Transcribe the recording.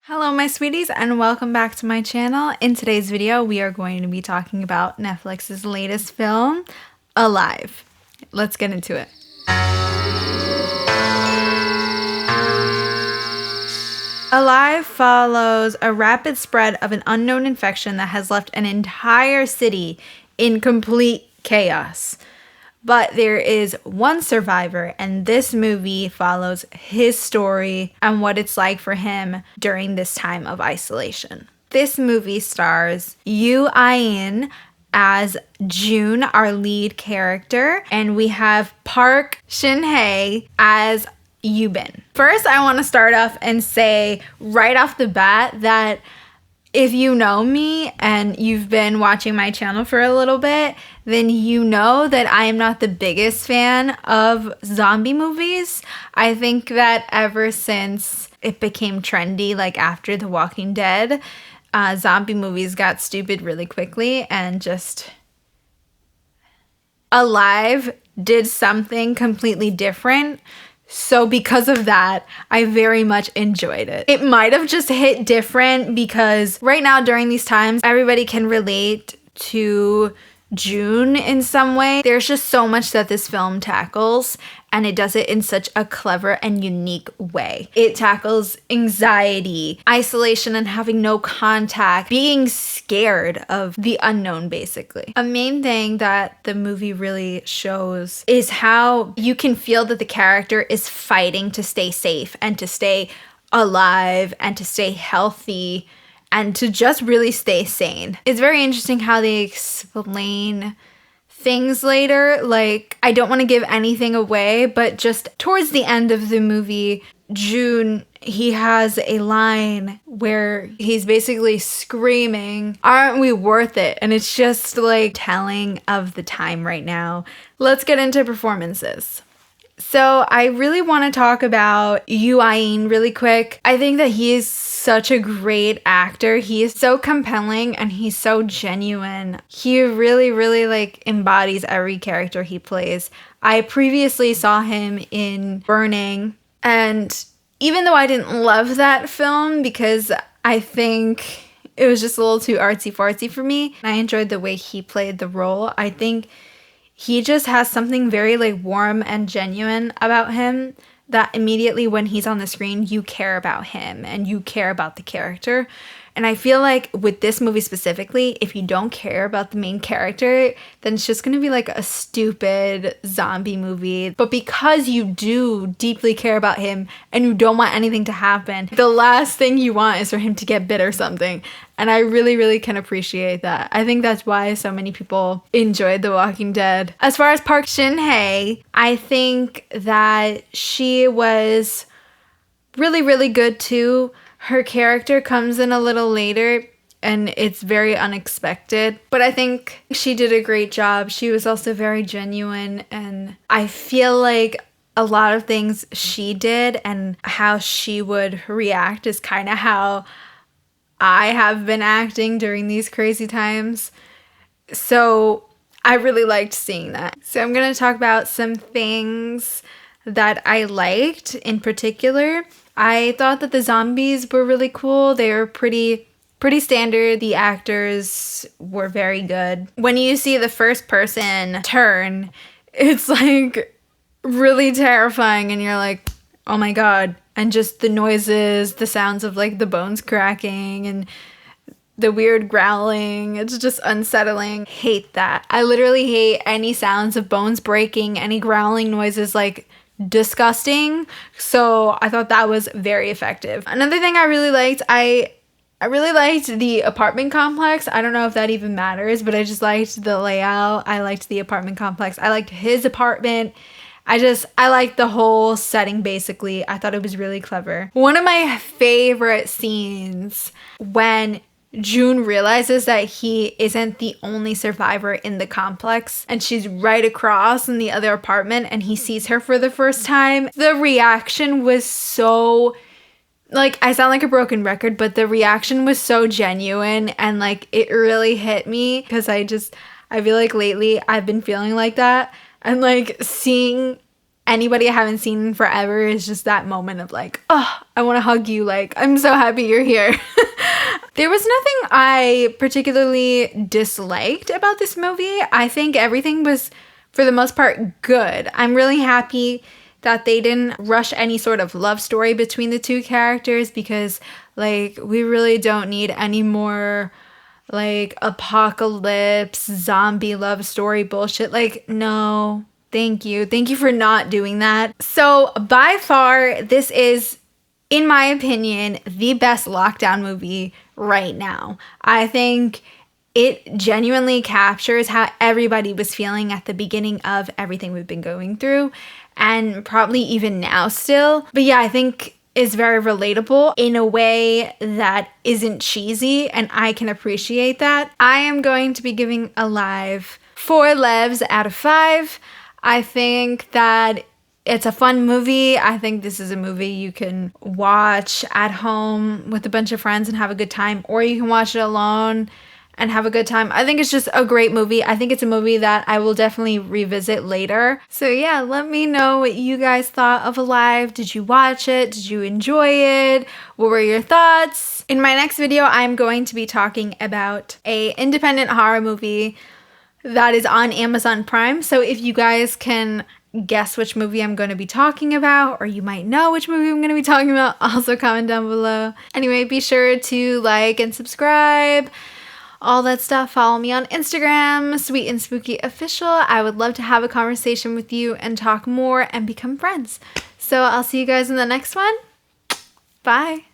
Hello my sweeties and welcome back to my channel. In today's video we are going to be talking about Netflix's latest film, Alive. Let's get into it. Alive follows a rapid spread of an unknown infection that has left an entire city in complete chaos. But there is one survivor, and this movie follows his story and what it's like for him during this time of isolation. This movie stars Yoo as June, our lead character, and we have Park Shin-Hye as Yubin. First, I want to start off and say right off the bat that if you know me and you've been watching my channel for a little bit, then you know that I am not the biggest fan of zombie movies. I think that ever since it became trendy, like after The Walking Dead, zombie movies got stupid really quickly, and just Alive did something completely different. So because of that, I very much enjoyed it. It might have just hit different because right now during these times, everybody can relate to June in some way. There's just so much that this film tackles, and it does it in such a clever and unique way. It tackles anxiety, isolation and having no contact, being scared of the unknown basically. A main thing that the movie really shows is how you can feel that the character is fighting to stay safe and to stay alive and to stay healthy and to just really stay sane. It's very interesting how they explain things later. Like, I don't want to give anything away, but just towards the end of the movie, June, he has a line where he's basically screaming, "Aren't we worth it?" And it's just like telling of the time right now. Let's get into performances. So I really want to talk about Yoo really quick. I think that he is such a great actor. He is so compelling and he's so genuine. He really like embodies every character he plays. I previously saw him in Burning, and even though I didn't love that film because I think it was just a little too artsy-fartsy for me, I enjoyed the way he played the role. I think he just has something very like warm and genuine about him that immediately when he's on the screen, you care about him and you care about the character. And I feel like with this movie specifically, if you don't care about the main character, then it's just gonna be like a stupid zombie movie. But because you do deeply care about him and you don't want anything to happen, the last thing you want is for him to get bit or something. And I really can appreciate that. I think that's why so many people enjoyed The Walking Dead. As far as Park Shin-Hye, I think that she was really good too. Her character comes in a little later and it's very unexpected, but I think she did a great job. She was also very genuine, and I feel like a lot of things she did and how she would react is kind of how I have been acting during these crazy times. So I really liked seeing that. So I'm going to talk about some things that I liked in particular. I thought that the zombies were really cool. They were pretty standard. The actors were very good. When you see the first person turn, it's like really terrifying and you're like, oh my god. And just the noises, the sounds of like the bones cracking and the weird growling, it's just unsettling. Hate that. I literally hate any sounds of bones breaking, any growling noises, like disgusting. So I thought that was very effective. Another thing I really liked, I really liked the apartment complex. I don't know if that even matters, but I just liked the layout. I liked the apartment complex. I liked his apartment. I liked the whole setting basically. I thought it was really clever. One of my favorite scenes when June realizes that he isn't the only survivor in the complex and she's right across in the other apartment and he sees her for the first time. The reaction was so, like, I sound like a broken record, but the reaction was so genuine and like it really hit me because I feel like lately I've been feeling like that, and like seeing anybody I haven't seen in forever is just that moment of like, oh, I want to hug you. Like, I'm so happy you're here. There was nothing I particularly disliked about this movie. I think everything was, for the most part, good. I'm really happy that they didn't rush any sort of love story between the two characters because, like, we really don't need any more, like, apocalypse, zombie love story bullshit. Like, no, thank you. Thank you for not doing that. So, by far, this is, in my opinion, the best lockdown movie right now. I think it genuinely captures how everybody was feeling at the beginning of everything we've been going through, and probably even now still. But yeah, I think is very relatable in a way that isn't cheesy, and I can appreciate that. I am going to be giving Alive 4 Levs out of 5. I think that it's a fun movie. I think this is a movie you can watch at home with a bunch of friends and have a good time, or you can watch it alone and have a good time. I think it's just a great movie. I think it's a movie that I will definitely revisit later. So yeah, let me know what you guys thought of Alive. Did you watch it? Did you enjoy it? What were your thoughts? In my next video, I'm going to be talking about an independent horror movie that is on Amazon Prime. So if you guys can guess which movie I'm going to be talking about, or you might know which movie I'm going to be talking about, also comment down below. Anyway, be sure to like and subscribe, all that stuff. Follow me on Instagram, Sweet and Spooky Official. I would love to have a conversation with you and talk more and become friends. So I'll see you guys in the next one. Bye.